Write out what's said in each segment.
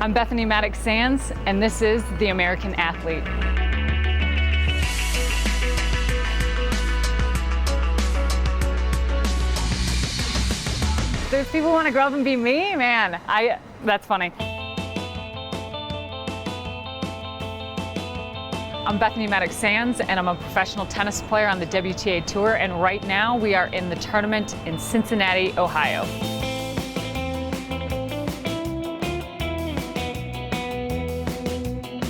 I'm Bethanie Mattek-Sands, and this is The American Athlete. There's people who want to grow up and be me? Man, that's funny. I'm Bethanie Mattek-Sands, and I'm a professional tennis player on the WTA Tour, and right now we are in the tournament in Cincinnati, Ohio.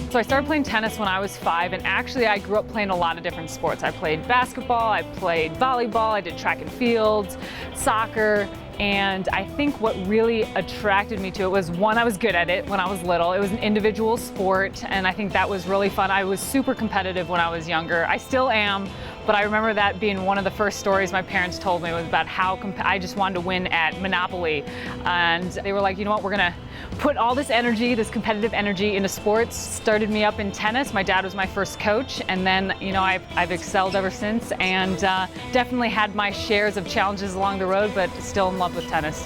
So I started playing tennis when I was 5, and actually I grew up playing a lot of different sports. I played basketball, I played volleyball, I did track and field, soccer, and I think what really attracted me to it was, one, I was good at it when I was little. It was an individual sport, and I think that was really fun. I was super competitive when I was younger. I still am, but I remember that being one of the first stories my parents told me was about how I just wanted to win at Monopoly. And they were like, you know what, we're gonna put all this energy, this competitive energy into sports. Started me up in tennis. My dad was my first coach, and then, you know, I've excelled ever since, and definitely had my shares of challenges along the road, but still in love with tennis.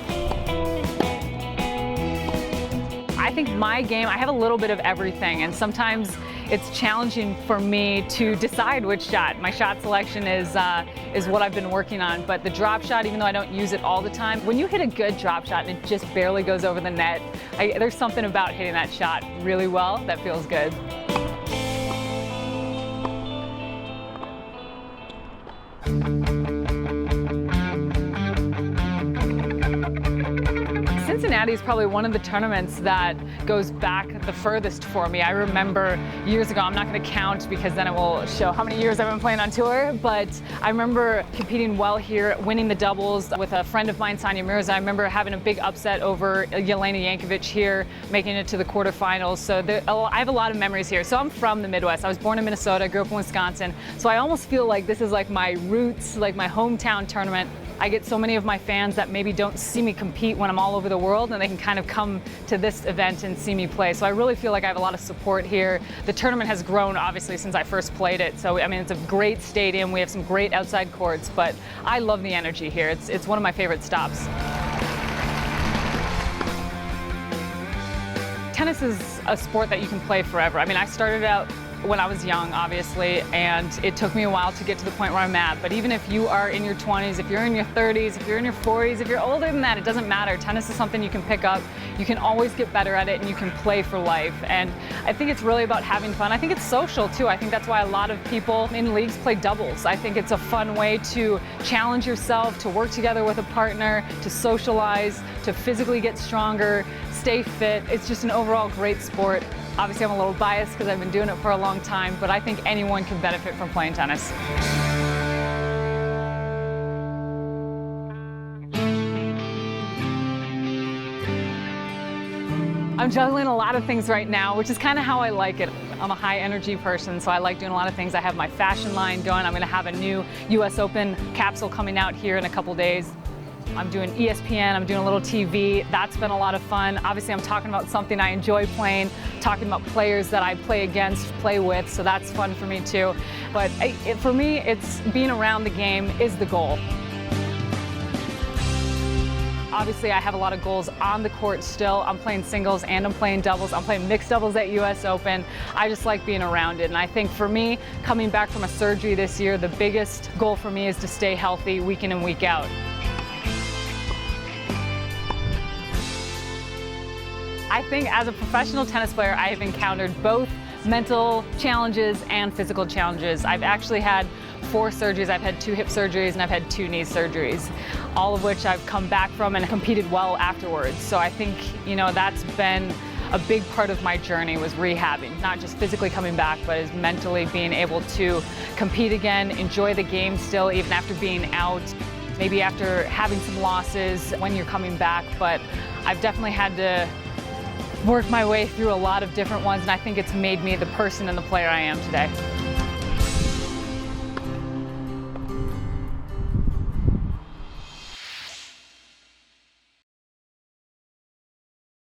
I think my game, I have a little bit of everything, and sometimes it's challenging for me to decide which shot. My shot selection is what I've been working on, but the drop shot, even though I don't use it all the time, when you hit a good drop shot and it just barely goes over the net, there's something about hitting that shot really well that feels good. Cincinnati is probably one of the tournaments that goes back the furthest for me. I remember years ago, I'm not going to count because then it will show how many years I've been playing on tour, but I remember competing well here, winning the doubles with a friend of mine, Sonia Mirza. I remember having a big upset over Jelena Jankovic here, making it to the quarterfinals. So I have a lot of memories here. So I'm from the Midwest. I was born in Minnesota, grew up in Wisconsin. So I almost feel like this is like my roots, like my hometown tournament. I get so many of my fans that maybe don't see me compete when I'm all over the world, and they can kind of come to this event and see me play. So I really feel like I have a lot of support here. The tournament has grown, obviously, since I first played it. So, I mean, it's a great stadium. We have some great outside courts, but I love the energy here. It's one of my favorite stops. Tennis is a sport that you can play forever. I mean, I started out when I was young, obviously, and it took me a while to get to the point where I'm at. But even if you are in your 20s, if you're in your 30s, if you're in your 40s, if you're older than that, it doesn't matter. Tennis is something you can pick up. You can always get better at it, and you can play for life. And I think it's really about having fun. I think it's social, too. I think that's why a lot of people in leagues play doubles. I think it's a fun way to challenge yourself, to work together with a partner, to socialize, to physically get stronger, stay fit. It's just an overall great sport. Obviously, I'm a little biased because I've been doing it for a long time, but I think anyone can benefit from playing tennis. I'm juggling a lot of things right now, which is kind of how I like it. I'm a high energy person, so I like doing a lot of things. I have my fashion line going. I'm going to have a new US Open capsule coming out here in a couple days. I'm doing ESPN, I'm doing a little TV. That's been a lot of fun. Obviously, I'm talking about something I enjoy playing, talking about players that I play against, play with, so that's fun for me too. But for me, it's being around the game is the goal. Obviously, I have a lot of goals on the court still. I'm playing singles and I'm playing doubles. I'm playing mixed doubles at US Open. I just like being around it. And I think for me, coming back from a surgery this year, the biggest goal for me is to stay healthy week in and week out. I think as a professional tennis player, I have encountered both mental challenges and physical challenges. I've actually had 4 surgeries. I've had 2 hip surgeries and I've had 2 knee surgeries, all of which I've come back from and competed well afterwards. So I think, you know, that's been a big part of my journey, was rehabbing, not just physically coming back, but is mentally being able to compete again, enjoy the game still, even after being out, maybe after having some losses when you're coming back. But I've definitely had to work my way through a lot of different ones, and I think it's made me the person and the player I am today.